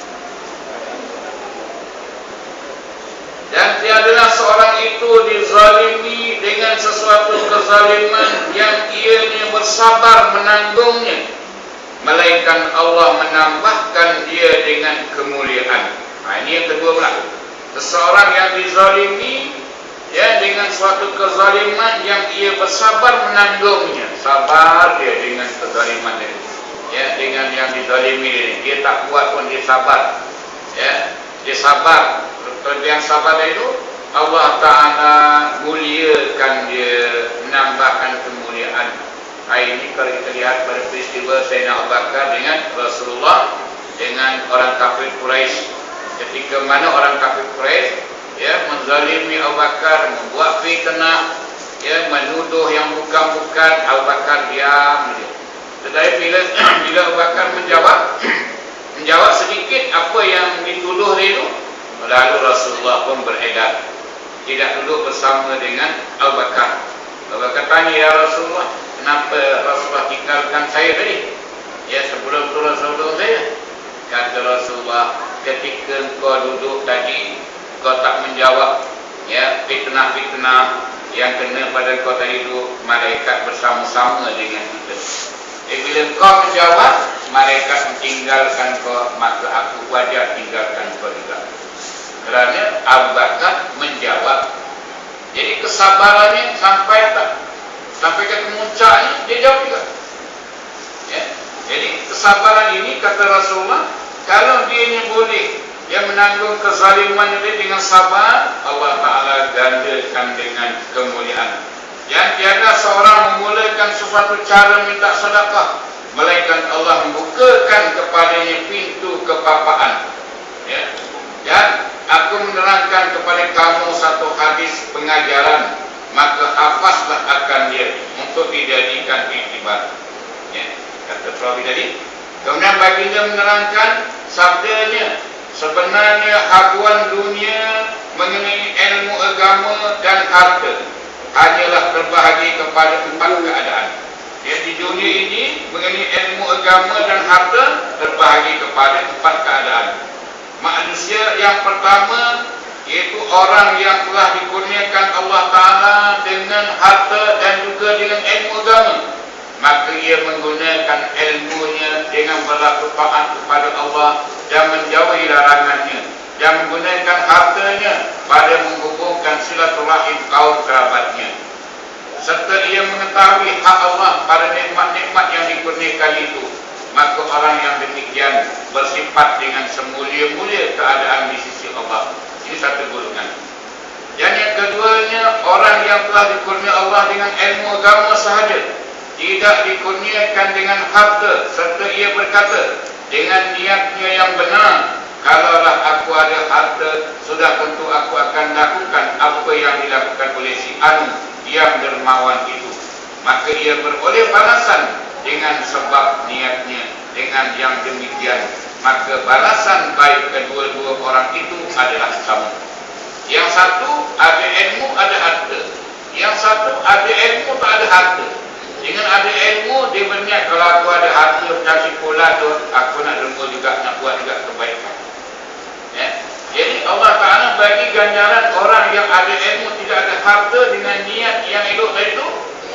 Dan tiadalah seorang itu dizalimi dengan sesuatu kezaliman yang ianya bersabar menanggungnya, melainkan Allah menambahkan dia dengan kemuliaan. Ini yang kedua pula. Seseorang yang dizalimi ya dengan suatu kezaliman yang ia bersabar menanggungnya, sabar dia dengan kezaliman dia. Ya, dengan yang dizalimi dia tak kuat pun dia sabar. Ya, dia sabar. Yang sabar itu Allah Ta'ala muliakan dia, menambahkan kemuliaan. Hari ini kalau kita lihat pada peristiwa Sayyidina Abu Bakar dengan Rasulullah dengan orang kafir Quraisy, ketika mana orang kafir Quraisy menzalimi Abu Bakar, membuat fitnah, menuduh yang bukan-bukan, Abu Bakar diam dia. Tetapi bila Abu Bakar menjawab sedikit apa yang dituduh dia itu, lalu Rasulullah pun beredar, tidak duduk bersama dengan Abu Bakar. Abu Bakar tanya, ya Rasulullah, kenapa Rasulullah tinggalkan saya tadi? Sebelum tu Rasulullah saya. Kata Rasulullah, ketika engkau duduk tadi, kau tak menjawab fitnah-fitnah yang kena pada kau tadi itu, malaikat bersama-sama dengan kita. Bila kau menjawab, malaikat meninggalkan kau, maka aku wajar tinggalkan kau juga. Kerana Abu Bakar menjawab. Jadi kesabarannya sampai ke kemuncaknya, dia jawab juga. Jadi kesabaran ini, kata Rasulullah, kalau dia boleh menanggung kezaliman ini dengan sabar, Allah Ta'ala gandakan dengan kemuliaan. Yang tiada seorang memulakan sesuatu cara minta sedekah, melainkan Allah membukakan kepadanya pintu kepapaan. Dan aku menerangkan kepada kamu satu hadis pengajaran, maka hafazlah akan dia untuk dijadikan iktibar. Kata perawi tadi. Kemudian baginda menerangkan sabdanya, sebenarnya habuan dunia mengenai ilmu agama dan harta hanyalah terbahagi kepada 4 keadaan. Di dunia ini mengenai ilmu agama dan harta terbahagi kepada 4 keadaan. Manusia yang pertama iaitu orang yang telah dikurniakan Allah Ta'ala dengan harta dan juga dengan ilmu agama, maka ia menggunakan ilmunya dengan berlaku taat kepada Allah dan menjauhi larangannya, dan menggunakan hartanya pada menghubungkan silaturahim kaum kerabatnya, serta ia mengetahui hak Allah pada nikmat-nikmat yang dikurniakan itu. Maka orang yang demikian bersifat dengan semulia-mulia keadaan di sisi Allah. Ini satu golongan. Dan yang keduanya, orang yang telah dikurniakan Allah dengan ilmu agama sahaja, tidak dikurniakan dengan harta, serta ia berkata dengan niatnya yang benar, kalaulah aku ada harta, sudah tentu aku akan lakukan apa yang dilakukan oleh si Anu yang dermawan itu. Maka ia beroleh balasan dengan sebab niatnya dengan yang demikian, maka balasan baik kedua-dua orang itu adalah sama. Yang satu ada ilmu, ada harta. Yang satu ada ilmu, tak ada harta. Dengan ada ilmu, dia berniat, kalau aku ada harta macam si pula tu, aku nak dengar juga, nak buat juga kebaikan. Jadi Allah Ta'ala bagi ganjaran orang yang ada ilmu, tidak ada harta, dengan niat yang elok itu,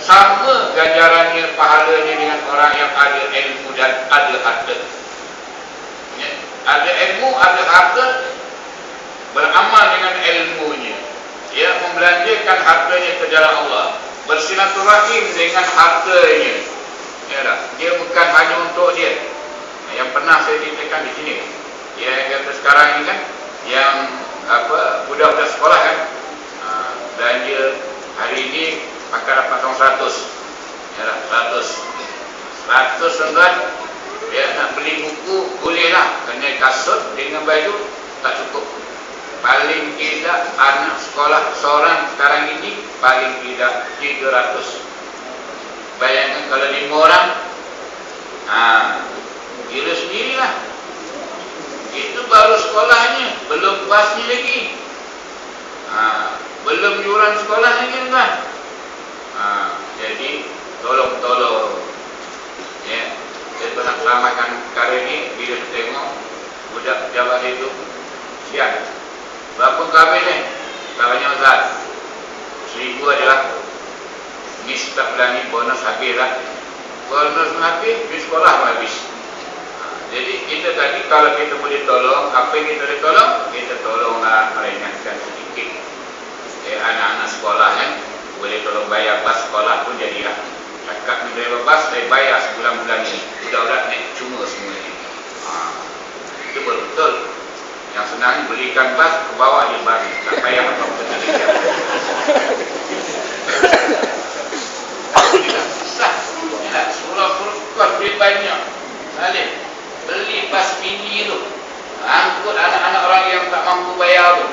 sama ganjarannya, pahalanya dengan orang yang ada ilmu dan ada harta. Ada ilmu, ada harta, beramal dengan ilmunya, membelanjakan hartanya ke jalan Allah, bersilaturahim dengan hartanya. Dia bukan hanya untuk dia. Yang pernah saya ceritakan di sini, yang kata sekarang ini kan, yang budak-budak sekolah kan, belanja hari ini akan dapat 100. 100 tuan, nak beli buku bolehlah, kena kasut dengan baju tak cukup. Paling tidak anak sekolah seorang sekarang ini paling tidak 300. Bayangkan kalau 5 orang, kira sendirilah. Itu baru sekolahnya, belum basnya lagi, belum yuran sekolah lagi kan. Jadi tolong saya pernah selamatkan perkara ini. Bila saya tengok budak pejabat itu, siap berapa kabel ni? Katanya Ustaz, 1000 adalah ni setiap bulan ni bonus habis lah. Bonus habis, di sekolah pun habis. Jadi kita tadi kalau kita boleh tolong, apa yang kita boleh tolong, kita tolonglah meringankan sedikit. Anak-anak sekolah kan, boleh tolong bayar bas sekolah pun jadilah. Cakap ni driver bas, saya bayar sebulan-bulan ni, budak-budak naik cuma semua ni. Itu betul. Yang senang belikan bas, ke bawah je bas, tak payah apa kena dekat. Susah. banyak. Salim, beli bas mini tu, angkut anak-anak orang yang tak mampu bayar tu.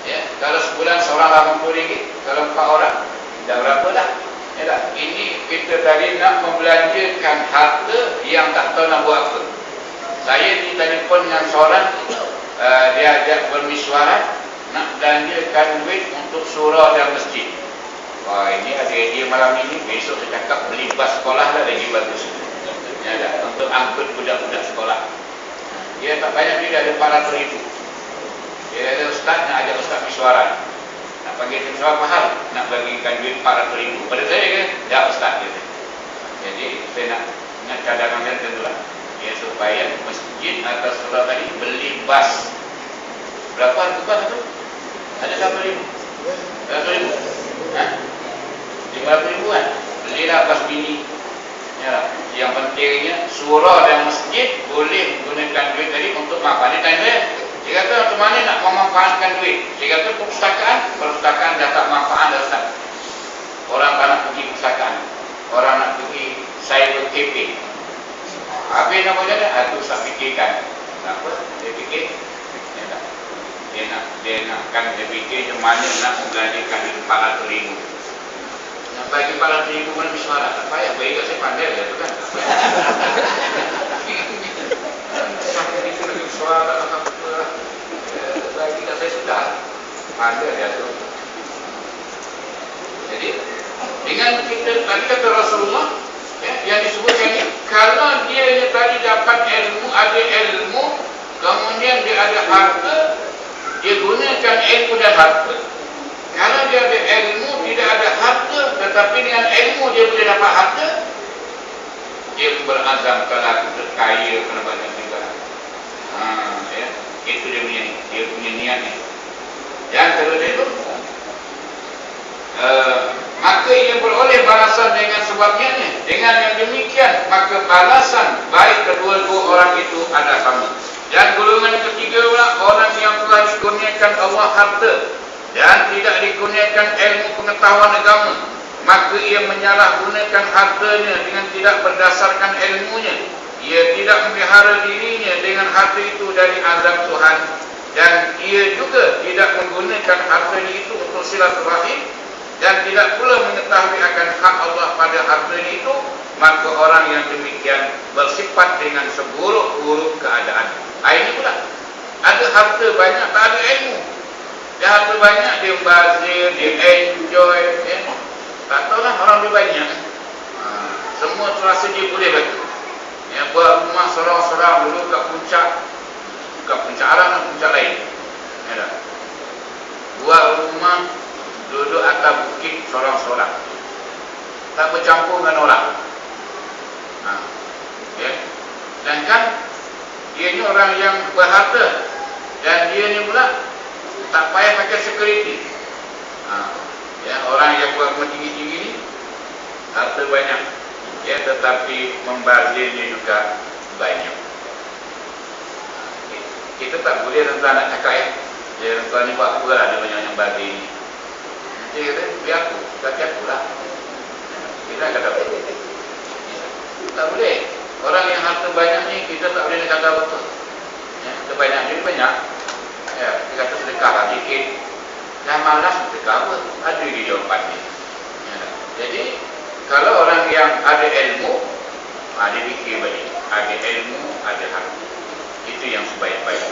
Ya, kalau sebulan seorang RM80, kalau 4 orang dah berapa dah? Ya tak? Ini kita tadi nak membelanjakan harta yang tak tahu nak buat apa. Saya ditelefon dengan seorang, dia ajak bermesyuarat nak belanjakan duit untuk surau dan masjid. Wah, ini ada idea malam ini, besok saya cakap beli bas sekolah lah lagi bagus. Ya tak? Untuk angkut budak-budak sekolah. Dia tak banyak, dia ada 400,000. Dia ada ustaz, nak ajak ustaz mesyuarat. Nak panggil mesyuarat mahal, nak bagikan duit 400,000. Pada saya kan, dah ustaz dia. Jadi saya nak cadangan dia tentulah. Ya, supaya masjid atau surau tadi beli bas. Berapa harga bas tu? Ada 100,000. 100,000. 50,000 kan? Belilah bas mini. Ya, yang pentingnya surau dan masjid boleh gunakan duit tadi untuk manfaat. Dia tanya saya, dia kata macam mana nak memanfaatkan duit? Dia kata perpustakaan dah tak manfaat dah Ustaz. Orang tak nak pergi perpustakaan, orang nak pergi cyber cafe. Habis nak buat macam mana? Itu Ustaz fikirkan. Kenapa? Dia fikir dia fikir macam mana nak membelanjakan duit 400,000. Nak bagi 400,000 mana mesyuarat? Tak payah, bagi kat saya pandai dia tu kan. Sampai itu lagi mesyuarat apa. Bagi kat saya sudah pandai dia tu. Jadi dengan kita tadi kata Rasulullah, ya, yang disebutkan ni, kalau dia tadi dapat ilmu, ada ilmu, kemudian dia ada harta, dia gunakan ilmu dan harta. Kalau dia ada ilmu, tidak ada harta, tetapi dengan ilmu dia boleh dapat harta, dia berazam kalau aku kaya kena banyak juga. Ya, itu dia punya niat ni. Yang kedua itu, maka ia beroleh balasan dengan sebabnya ni. Dengan yang demikian, maka balasan baik kedua-dua orang itu ada sama. Dan golongan ketiga pula, orang yang telah dikurniakan Allah harta dan tidak dikurniakan ilmu pengetahuan agama, maka ia menyalahgunakan hartanya dengan tidak berdasarkan ilmunya. Ia tidak memelihara dirinya dengan harta itu dari azab Tuhan, dan ia juga tidak menggunakan hartanya itu untuk silaturahim, dan tidak pula mengetahui akan hak Allah pada hartanya itu, maka orang yang demikian bersifat dengan seburuk-buruk keadaan. Ini pula, ada harta banyak, tak ada ilmu. Dia harta banyak, dia bazir, dia enjoy, ya. Tak tahulah orang dia banyak. Semua terasa dia boleh bagi. Ya, buat rumah sorang-sorang dulu kat puncak, bukan puncak alam dan puncak lain. Ya, tak? Buat rumah duduk atas bukit sorang-sorang, tak bercampur dengan orang. Ya. Dan kan dia ni orang yang berharta, dan dia ni pula tak payah pakai security. Ya, orang yang buat rumah tinggi-tinggi ni harta banyak, ya, tetapi membazirnya juga banyak. Kita tak boleh tuan-tuan nak cakap, ya, tuan ni buat apa lah, dia banyak yang bazir ni. Dia kata, biar aku, kaki aku lah. Kita kata apa? Tak boleh. Orang yang harta banyak ni, kita tak boleh nak kata apa-apa. Ya, harta banyak, jadi banyak. Ya, kita kata sedekah lah sikit. Dah malas sedekah apa? Ada dia jawapan ni. Ya, jadi, kalau orang yang ada ilmu, dia fikir balik. Ada ilmu, ada harta. Itu yang sebaik-baik.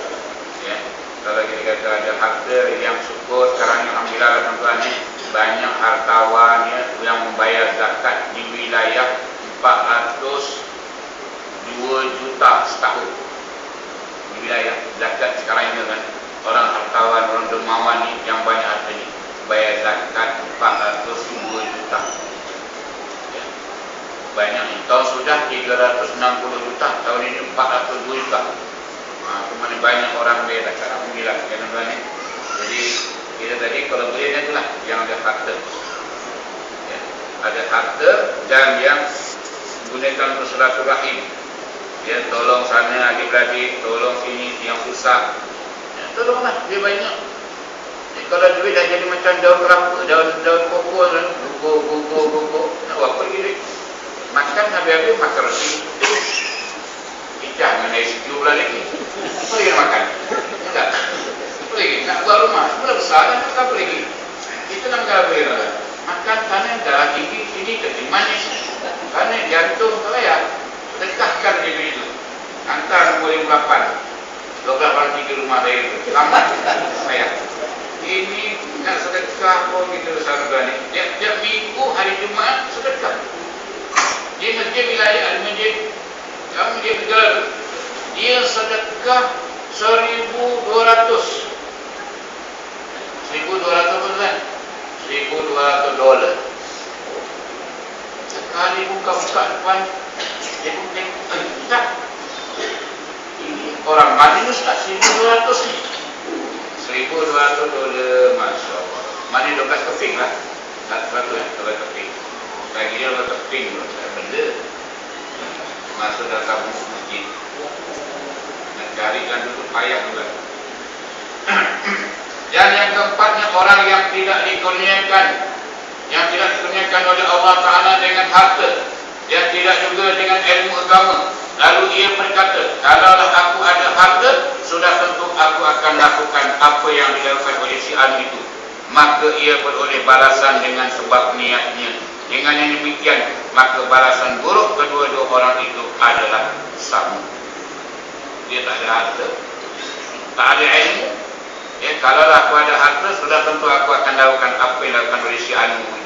Ya. Kalau kita kata ada harta yang syukur, sekarang alhamdulillah tuan-tuan ni, banyak hartawan ya, yang membayar zakat di wilayah 402 juta setahun. Di wilayah zakat sekarang ini kan, orang hartawan, orang dermawan ni yang banyak harta ni bayar zakat 402 juta. Ya. Banyak ni. Tahun sudah 360 juta, tahun ini 402 juta. Kemana banyak orang bayar zakat, alhamdulillah ya tuan-tuan ni. Jadi kita tadi kalau boleh dia itulah yang ada harta, ya, ada harta dan yang gunakan untuk silaturahim, ya, tolong sana adik-beradik, tolong sini yang susah, ya, tolonglah dia banyak. Ya, kalau duit dah jadi macam daun kelapa, daun pokok, gugur, nak buat apa lagi duit? makan habis-habis makan roti. Ijah mengenai situ pula lagi. Boleh makan? Enggak. Boleh. Nak buat rumah. Mula besar dan tak boleh lagi. Itu nak boleh lah. Makan tanah darah tinggi sini kecil manis. Tanah jantung tak payah. Dekatkan dia itu. Hantar nombor 58. 12 orang 3 rumah saya itu. Lambat. Saya. Ini nak sedekah pun kita bersama ni. Tiap minggu hari Jumaat sedekah. Dia masjid wilayah al-masjid. Kamu dia tinggal. Dia sedekah 1,200. 1,200 bulan. $1,200. Sekali buka-buka depan, dia pun tengok, tak. Ini orang mana Ustaz 1,200 ni? $1,200, Masya Allah. Mana 12 keping lah. 100 ya, 12 keping. Lagi dia 12 keping, benda. Masuk datang masjid. Nak carikan duduk payah juga. Dan yang keempatnya, orang yang tidak dikurniakan oleh Allah Ta'ala dengan harta, yang tidak juga dengan ilmu agama. Lalu ia berkata, kalaulah aku ada harta, sudah tentu aku akan lakukan apa yang dilakukan oleh si Anu itu. Maka ia beroleh balasan dengan sebab niatnya. Dengan yang demikian, maka balasan buruk kedua-dua orang itu adalah sama. Dia tak ada harta, tak ada ilmu. Kalaulah aku ada harta, sudah tentu aku akan lakukan apa yang dilakukan oleh si Anu itu.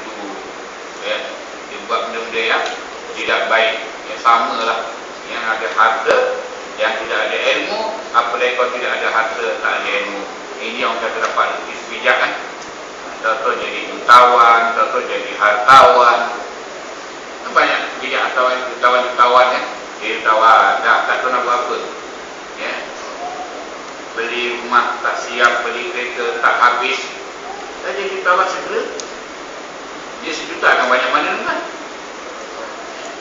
Dia buat benda-benda yang tidak baik. Samalah. Yang ada harta, yang tidak ada ilmu. Apalagi kalau tidak ada harta, tak ada ilmu. Ini yang kata dapat bijak kan. Tahu jadi jutawan, tahu jadi hartawan. Banyak bijak jutawan kan. Dia jutawan, tak tahu nak buat apa. Beli rumah tak siap, beli kereta tak habis. Dah jadi jutawan segera. Dia 1 juta kan banyak mana kan.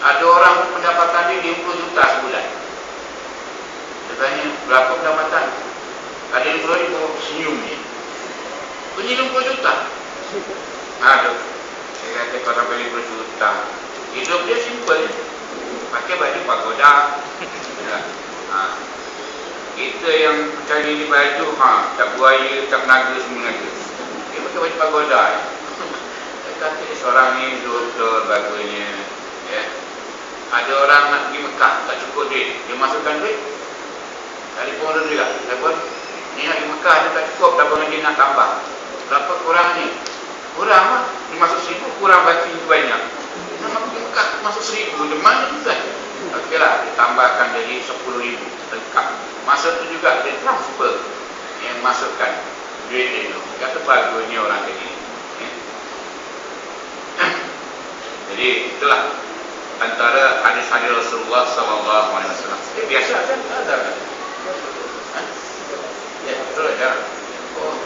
Ada orang pendapatan dia 50 juta sebulan. Dia tanya, berapa pendapatan? Ada 50 ribu, senyum ni. Bunyi 50 juta. Aduh. Saya kata kau sampai 50 juta. Hidup dia simple. Pakai baju pagoda. Kita yang cari di baju, tak buaya, tak naga semua naga. Dia pakai baju pagoda. Saya kata seorang ni betul bagusnya. Ada orang nak pergi Mekah, tak cukup duit. Dia masukkan duit. Telefon dia juga. Telefon, ni nak pergi Mekah, dia tak cukup. Tak boleh dia nak tambah. Berapa kurang ni? Kurang lah. Dia masuk 1,000, kurang baki banyak. Nak pergi Mekah, masuk 1,000. Dia mana tu kan? Okey lah, dia tambahkan jadi 10,000. Lengkap. Masa tu juga dia transfer. Yang masukkan duit dia tu. Kata bagusnya orang tadi. Jadi itulah antara hadis-hadis Rasulullah SAW. Biasa kan? Ada kan? Ya, betul aja. Oh,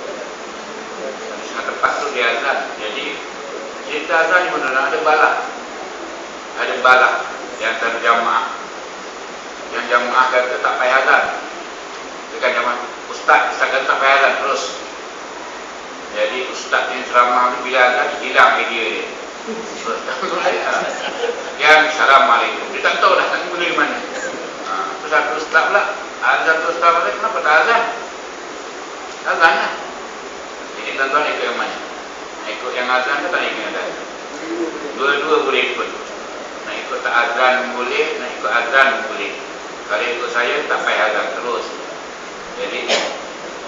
hadis tempat tu dia azan. Jadi cerita azan ni benar ada balak. Ada balak di antara jamaah. Yang jamaah kata tak payah azan. Dekat jamaah ustaz kata tak payah azan terus. Jadi ustaz yang ceramah ni bila azan hilang idea dia. Yang Assalamualaikum. Dia tak tahu dah nak mula di mana. Terus satu ustaz pula azan tu ustaz balik, kenapa tak azan? Azan lah. Jadi tuan-tuan ikut yang mana? Nak ikut yang azan ke tak ikut yang azan? Dua-dua boleh ikut. Nak ikut tak azan boleh, nak ikut azan boleh. Kalau ikut saya tak payah azan terus. Jadi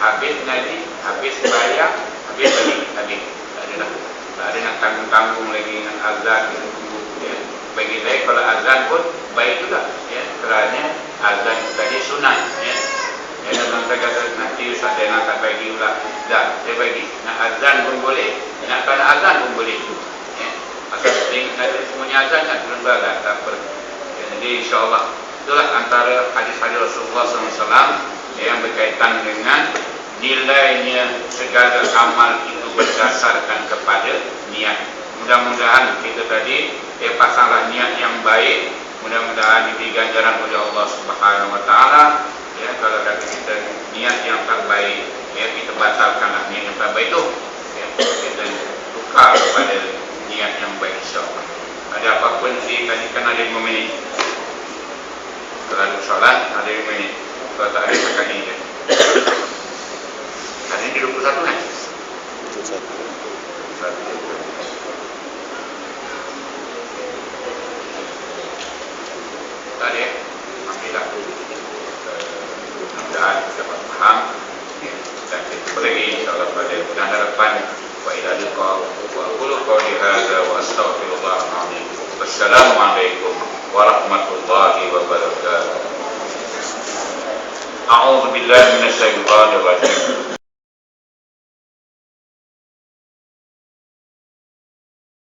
habis ngaji, habis bayar, habis balik, habis. Tak ada dah. Tak ada nak tanggung-tanggung lagi dengan azan kita tunggu. Bagi saya kalau azan pun baik juga. Kerana azan tadi sunat. Dalam saya kata nanti Ustaz Zainal tak bagi pula. Tak, saya bagi. Nak azan pun boleh. Nak tak nak azan pun boleh. Asal tengok semuanya azan kan belum azan, tak apa. Jadi insyaAllah itulah antara hadis-hadis Rasulullah SAW yang berkaitan dengan nilainya segala amal itu berdasarkan kepada niat. Mudah-mudahan kita tadi pasanglah niat yang baik. Mudah-mudahan diberi ganjaran oleh Allah Subhanahu Wa Taala. Kalau kata kita niat yang tak baik, kita batalkanlah niat yang tak baik itu. Kita tukar kepada niat yang baik insyaAllah. Ada apapun dikasihkan ada 5 minit. Kalau ada soalan ada 5 minit. Kalau tak ada cakap ini je. Hari ini 21 kan? 21. Tak ada ya? Alhamdulillah. Mudah-mudahan dapat faham. Dan kita jumpa lagi insyaAllah pada bulan hadapan. Wa ila liqa wa aqulu qawli hadza wa astaghfirullahal azim. Wassalamualaikum warahmatullahi wabarakatuh. A'udzu billahi minasyaitonir rajim.